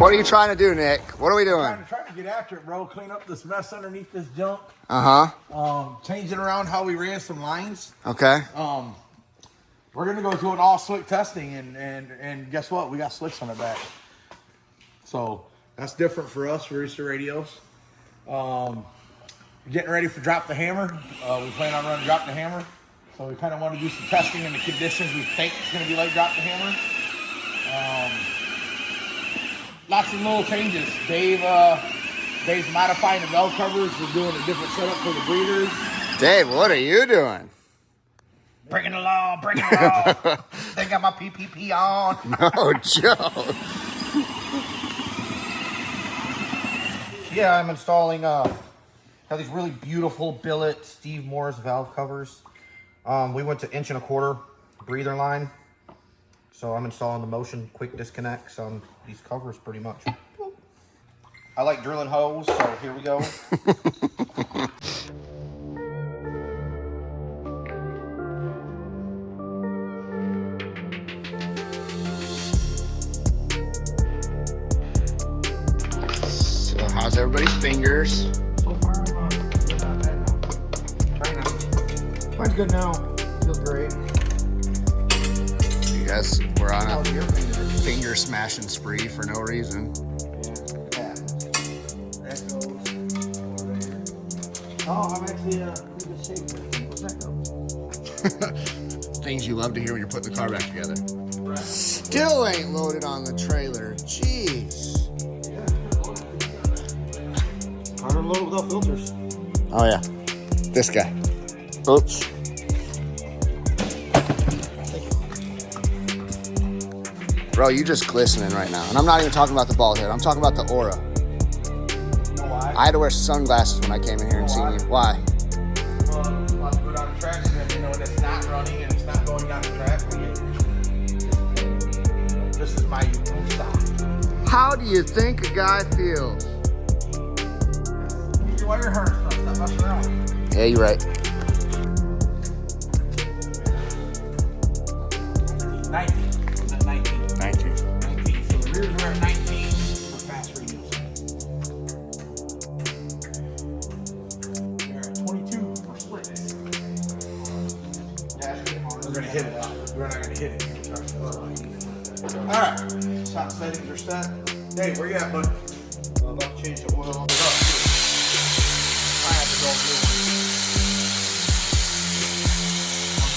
What are you trying to do, Nick? What are we doing? Trying to get after it, bro. Clean up this mess underneath this junk. Changing around how we ran some lines. Okay. We're gonna go do an all slick testing, and guess what? We got slicks on the back. So that's different for us, for Rooster Radios. Getting ready for Drop the Hammer. We plan on running Drop the Hammer. So we kind of want to do some testing in the conditions we think it's going to be like Drop the Hammer. Lots of little changes. Dave's modifying the valve covers. We're doing a different setup for the breathers. Dave, what are you doing? Bringing the law, bringing the law. They got my PPP on. No joke. Yeah, I'm installing have these really beautiful billet Steve Morris valve covers. We went to 1.25" breather line. So I'm installing the motion quick disconnects on these covers pretty much. I like drilling holes, so here we go. So how's everybody's fingers? So far, I'm not bad now. Trying to. Mine's good now. Feels great. You guys were on How's your a fingers? finger smashing spree for no reason. Yeah. That goes over there. Oh, I'm actually in good shape. What's that go? Things you love to hear when you're putting the car back together. Right. Still ain't loaded on the trailer. Jeez. Hard to load without filters. Oh yeah. This guy. Oops. Bro, you just glistening right now. And I'm not even talking about the bald head. I'm talking about the aura. You know why? I had to wear sunglasses when I came in here and seen you. Why? Well, let's go down the track, and you know when it's not running and it's not going down the track. This is my style. How do you think a guy feels? You wear your harness, stop messing around. Yeah, you're right. 19. Was that 19? 19. 19. So the rears are at 19 for fast radios. They're at 22 for splits. We're gonna hit it. We're not gonna hit it. Alright. Top settings are set. Dave, where you at, bud? I'm about to change the oil on the I have to go through one.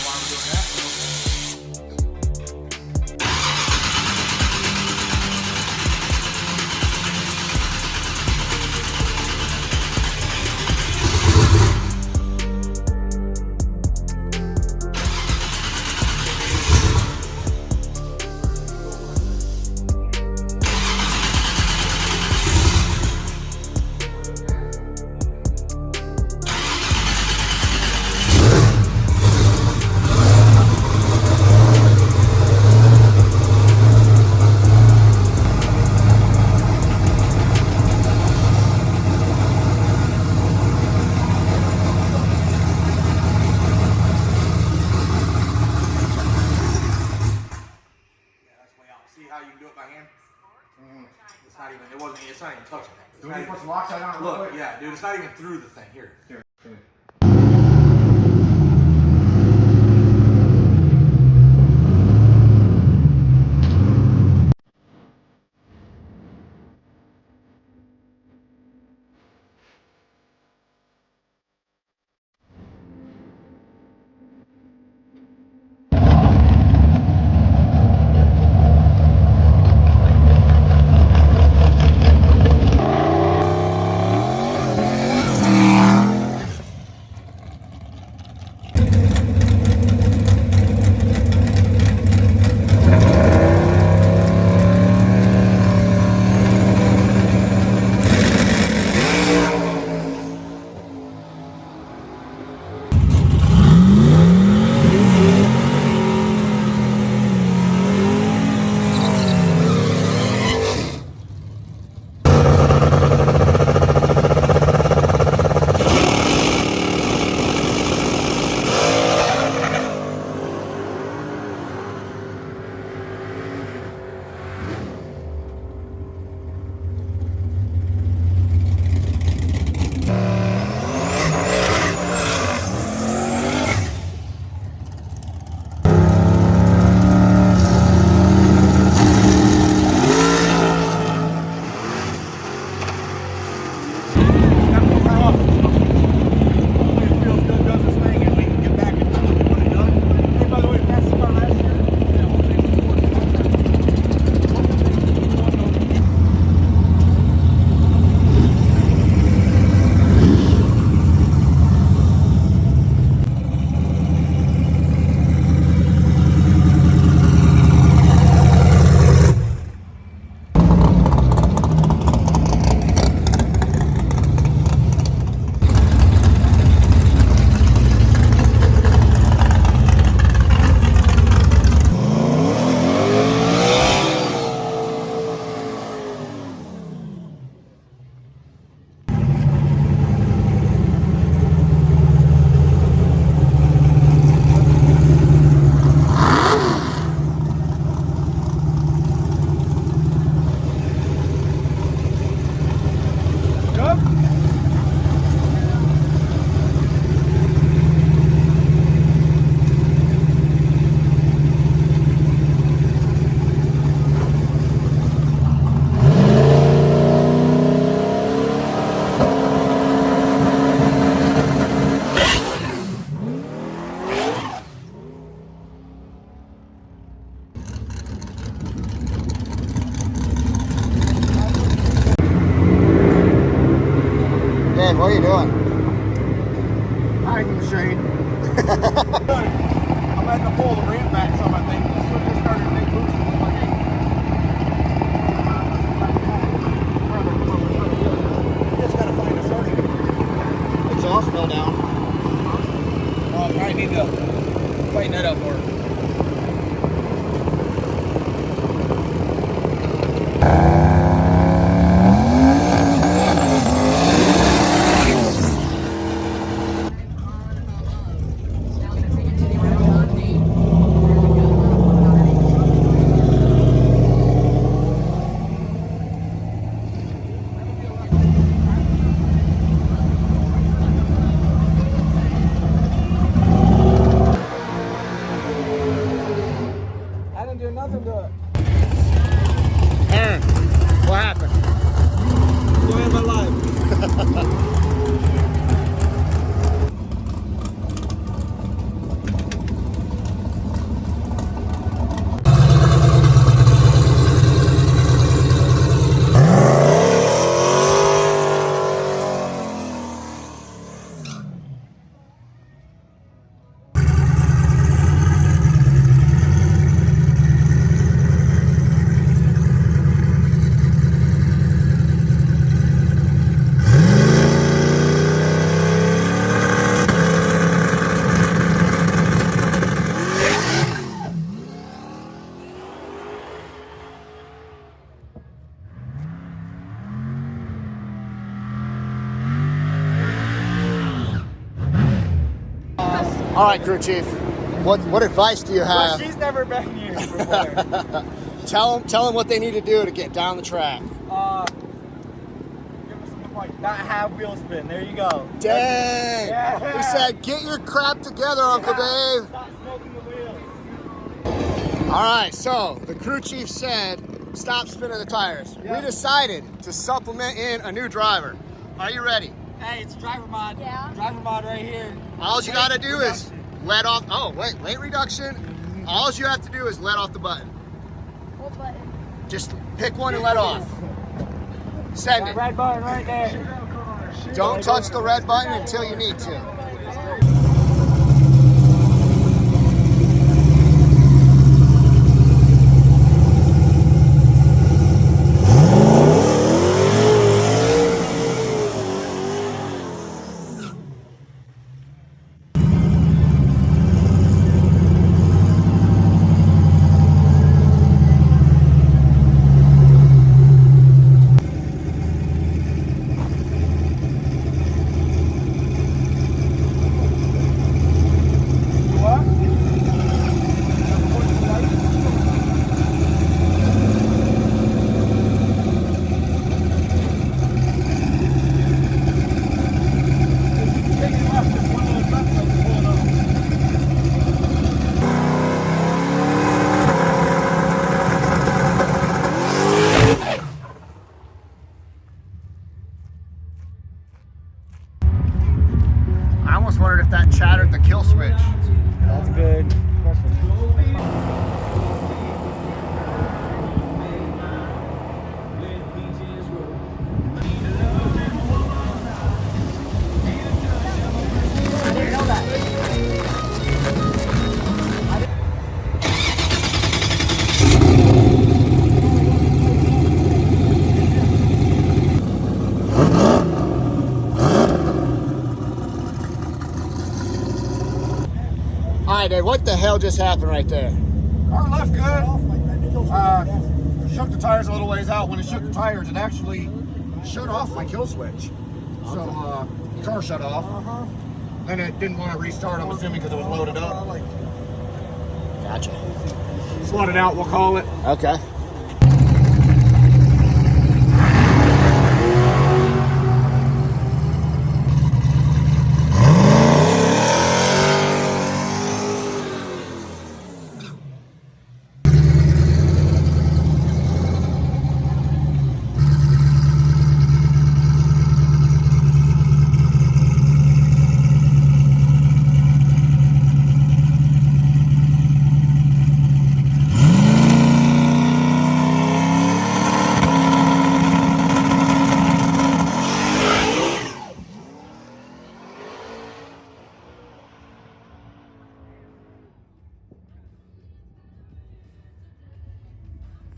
While we're doing that, see how you can do it by hand? It's not even, it's not even touching it. Do we need to put some locks on it real Look, quick? yeah, dude, it's not even through the thing. Here. are you doing? Hiding in the shade. I'm at the pull the ramp back some, I think. This one just started to make moves. Just gotta find a starting. Exhaust fell down. Oh, I need to tighten that up more. I didn't do nothing to it. Aaron, what happened? Story of my life. All right, crew chief. What advice do you Well, have? she's never been here before. Tell them what they need to do to get down the track. Give us some advice. Not have wheel spin. There you go. Dang! Yeah. He said, "Get your crap together, Uncle Dave." Stop smoking the wheels. All right, so the crew chief said, "Stop spinning the tires." Yeah. We decided to supplement in a new driver. Are you ready? Hey, it's driver mod. Yeah. Driver mod right here. All you got to do is let off. Oh wait, weight reduction. All you have to do is let off the button. What button? Just pick one and let off. Send That it. red button right there. Don't touch the red button until you need to. I almost wondered if that chattered the kill switch. That's good. All right, Dave, what the hell just happened right there? Car left good. Shook the tires a little ways out. When it shook the tires, it actually shut off my kill switch. So the car shut off. Then it didn't want to restart, I'm assuming, because it was loaded up. Gotcha. Flooded out, we'll call it. Okay.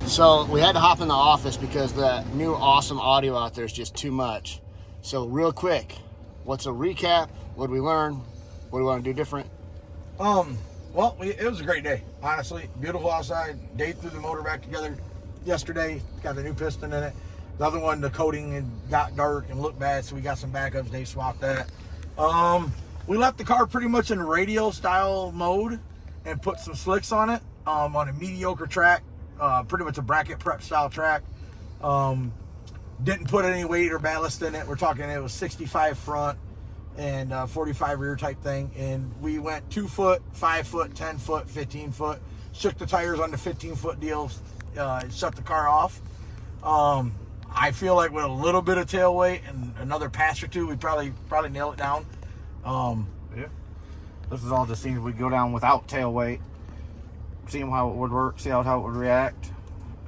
So we had to hop in the office because the new awesome audio out there is just too much. So real quick, what's a recap? What did we learn? What do we want to do different? Well, it was a great day, honestly. Beautiful outside. Dave threw the motor back together yesterday. Got the new piston in it. The other one, the coating had got dark and looked bad, so we got some backups. Dave swapped that. We left the car pretty much in radio style mode and put some slicks on it on a mediocre track, pretty much a bracket prep style track. Didn't put any weight or ballast in it. We're talking it was 65 front and 45 rear type thing. And we went 2 foot, 5 foot, 10 foot, 15 foot. Shook the tires on the 15-foot deals. Shut the car off. I feel like with a little bit of tail weight and another pass or two, we probably nail it down. Yeah. This is all just seeing if we go down without tail weight, seeing how it would work, see how it would react.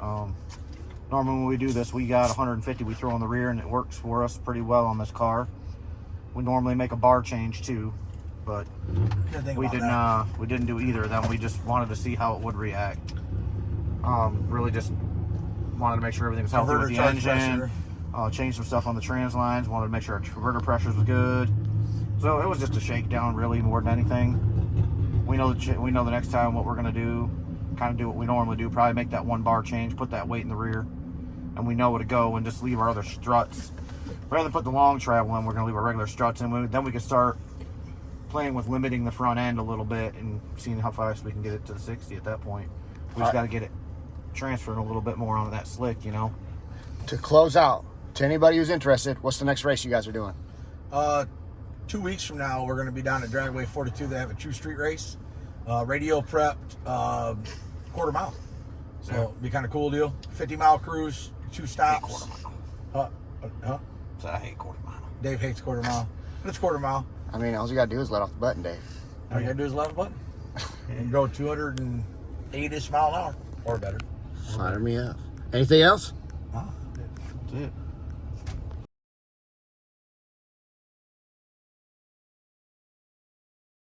Normally when we do this, we got 150 we throw in the rear and it works for us pretty well on this car. We normally make a bar change too, but we didn't do either of them. We just wanted to see how it would react. Really just wanted to make sure everything was healthy with the engine. Changed some stuff on the trans lines. Wanted to make sure our converter pressures was good. So it was just a shakedown, really, more than anything. We know the next time what we're gonna do. Kind of do what we normally do. Probably make that 1 bar change, put that weight in the rear, and we know where to go, and just leave our other struts. Rather than put the long travel in, we're gonna leave our regular struts in. Then we can start playing with limiting the front end a little bit and seeing how fast we can get it to the 60 at that point. We just got to get it transferring a little bit more onto that slick, you know. To close out, to anybody who's interested, what's the next race you guys are doing? 2 weeks from now, we're going to be down at Dragway 42. They have a true street race, radio prepped, quarter mile. So it'll be kind of cool deal. 50-mile cruise, 2 stops. Quarter mile. So I hate quarter mile. Dave hates quarter mile. But it's quarter mile. I mean, all you gotta do is let off the button, Dave. All you gotta do is let the button and go 208-ish mile an hour or better. Fire me up. Anything else? That's it.